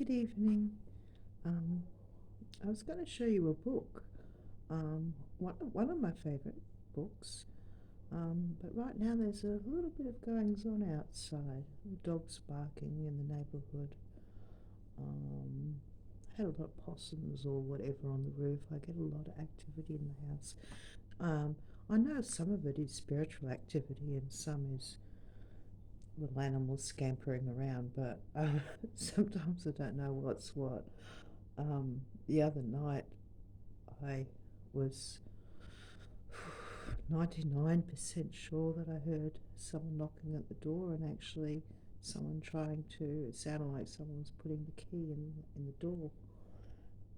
Good evening. Um, I was going to show you a book, one of my favourite books. But right now there's a little bit of goings on outside. Dogs barking in the neighbourhood. Um, had a lot of possums or whatever on the roof. I get a lot of activity in the house. Um, I know some of it is spiritual activity and some is little animals scampering around, but sometimes I don't know what's what. The other night I was 99% sure that I heard someone knocking at the door, and actually someone trying to, it sounded like someone was putting the key in the door,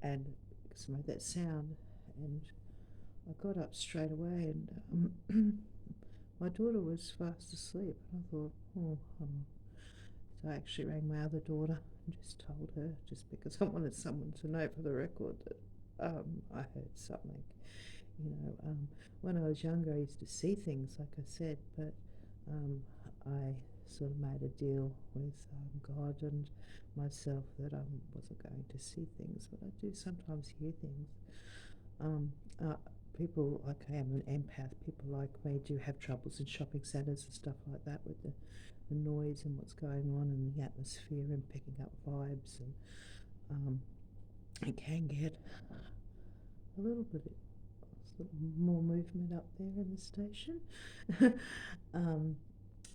and because it made that sound, and I got up straight away, and my daughter was fast asleep, and I thought, so I actually rang my other daughter and just told her, just because I wanted someone to know for the record that I heard something. You know, when I was younger, I used to see things, like I said, but I sort of made a deal with God and myself that I wasn't going to see things, but I do sometimes hear things. Um, uh, People, like I am an empath, people like me do have troubles in shopping centres and stuff like that with the noise and what's going on and the atmosphere and picking up vibes, and it can get a little bit more movement up there in the station. um,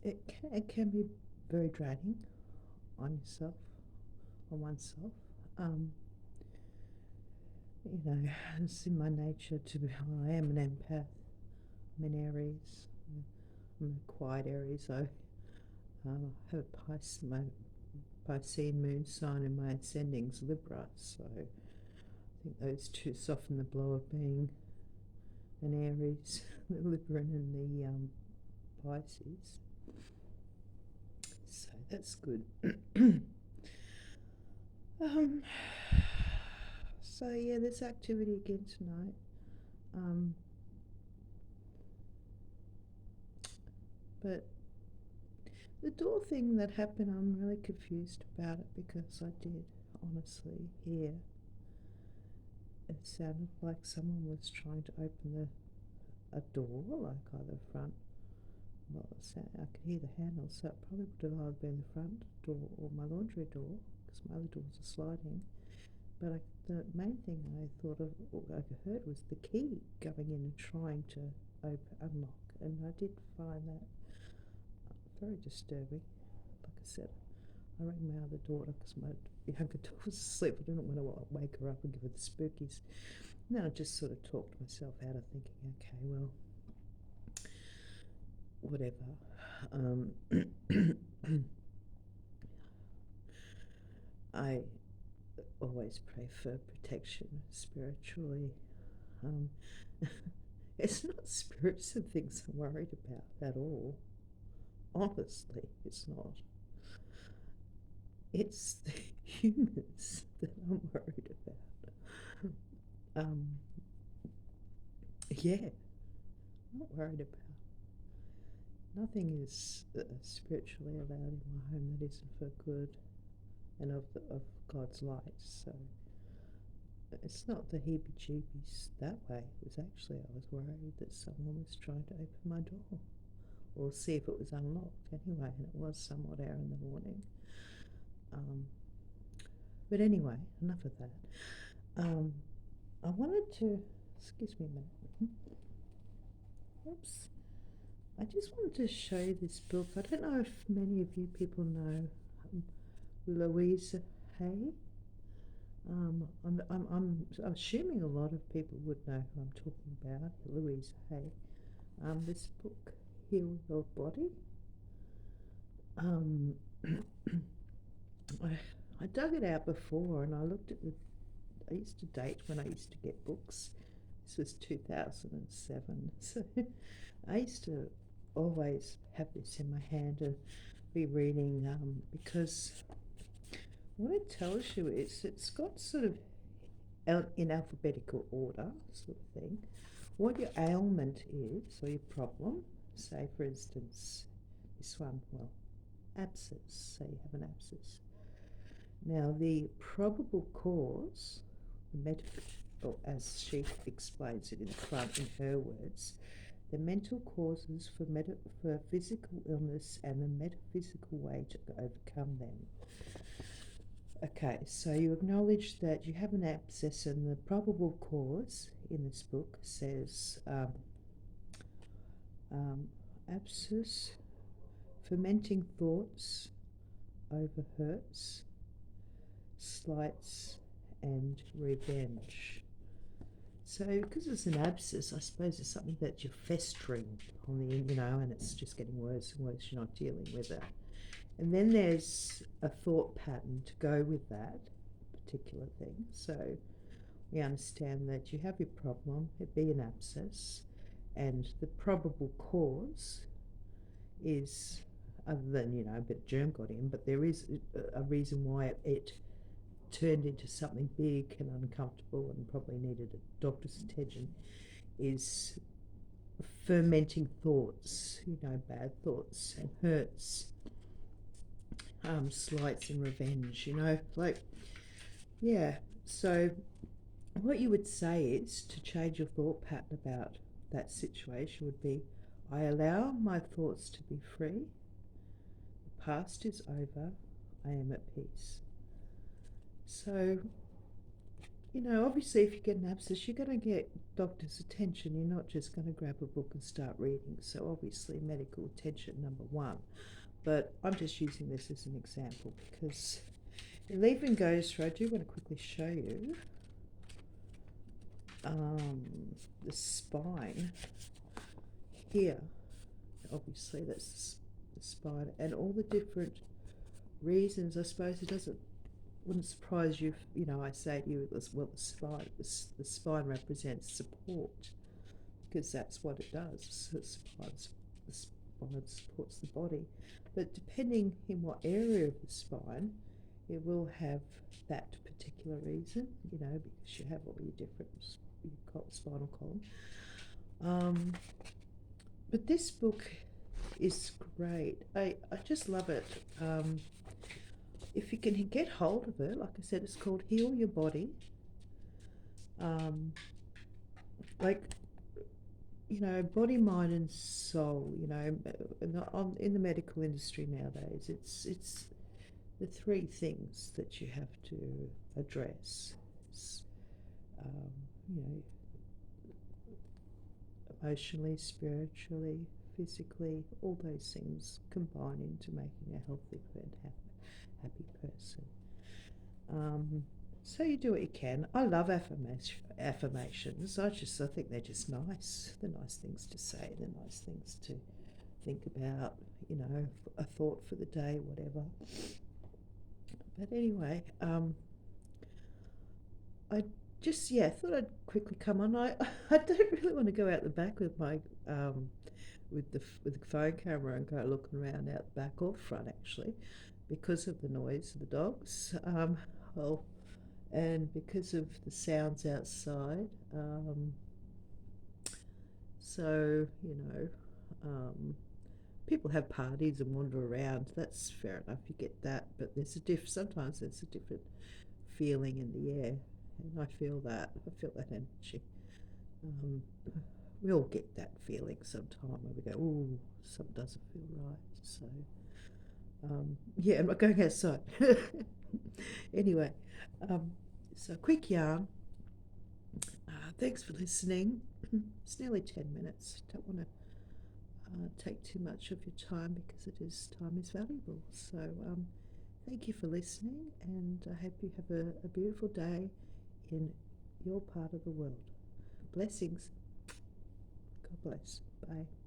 it can be very draining on yourself, on oneself. Um, it's in my nature to be. I am an empath. I'm in Aries. I'm a quiet Aries. I have a my Piscean moon sign, and my ascending's Libra. So I think those two soften the blow of being an Aries, the Libran and the Pisces. So that's good. um, so yeah, there's activity again tonight. Um, but the door thing that happened, I'm really confused about it, because I did honestly hear it sounded like someone was trying to open a door, like either front. Well, I could hear the handle, so it probably would have either been the front door or my laundry door, because my other doors are sliding. But the main thing I thought of, or I heard, was the key going in and trying to unlock, and I did find that very disturbing. Like I said, I rang my other daughter because my younger daughter was asleep. I didn't want to wake her up and give her the spookies. And then I just sort of talked myself out of thinking, okay, well, whatever. Um, I always pray for protection spiritually. Um, it's not spirits and things I'm worried about at all. Honestly, it's not. It's the humans that I'm worried about. Um, yeah, I'm not worried about. Nothing is spiritually allowed in my home that isn't for good and of God's light. So it's not the heebie-jeebies that way. It was actually, I was worried that someone was trying to open my door or see if it was unlocked anyway, and it was somewhat early in the morning. But anyway, enough of that. I wanted to, excuse me a minute. Oops. I just wanted to show you this book. I don't know if many of you people know Louise Hay. I'm assuming a lot of people would know who I'm talking about, Louise Hay. This book, Heal Your Body. I dug it out before, and I looked at I used to date when I used to get books. This was 2007. So I used to always have this in my hand and be reading, because what it tells you is it's got sort of in alphabetical order, sort of thing, what your ailment is, or your problem. Say, for instance, this one, well, abscess. Say you have an abscess. Now, the probable cause, or as she explains it in front in her words, the mental causes for physical illness and the metaphysical way to overcome them. Okay, so you acknowledge that you have an abscess, and the probable cause in this book says abscess, fermenting thoughts over hurts, slights, and revenge. So, because it's an abscess, I suppose it's something that you're festering on the, and it's just getting worse and worse. You're not dealing with it. And then there's a thought pattern to go with that particular thing. So, we understand that you have your problem, it be an abscess, and the probable cause is, other than, a bit of germ got in, but there is a reason why it turned into something big and uncomfortable and probably needed a doctor's attention, is fermenting thoughts, bad thoughts and hurts, slights and revenge, so what you would say is to change your thought pattern about that situation would be, I allow my thoughts to be free, the past is over, I am at peace. So, obviously if you get an abscess, you're going to get doctor's attention. You're not just going to grab a book and start reading. So obviously medical attention, number one. But I'm just using this as an example because it even goes through, I do want to quickly show you the spine here. Obviously that's the spine and all the different reasons. I suppose wouldn't surprise you if, I say to you, well, the spine represents support, because that's what it does. The spine supports the body. But depending in what area of the spine, it will have that particular reason, because you have all your different spinal column. But this book is great. I just love it. If you can get hold of it, like I said, it's called Heal Your Body. Body, mind, and soul. In the medical industry nowadays, it's the three things that you have to address. It's, emotionally, spiritually, physically, all those things combine into making a healthy and happy person. So you do what you can. I love affirmations. I think they're just nice. They're nice things to say. They're nice things to think about. A thought for the day, whatever. But anyway, I just thought I'd quickly come on. I don't really want to go out the back with my with the phone camera and go looking around out the back or front actually, because of the noise of the dogs. And because of the sounds outside. So, people have parties and wander around. That's fair enough, you get that. But sometimes there's a different feeling in the air. And I feel that energy. We all get that feeling sometime where we go, oh, something doesn't feel right. So, I'm not going outside. Anyway, so quick yarn. Thanks for listening. It's nearly 10 minutes. Don't want to take too much of your time because time is valuable. So thank you for listening, and I hope you have a beautiful day in your part of the world. Blessings. God bless. Bye.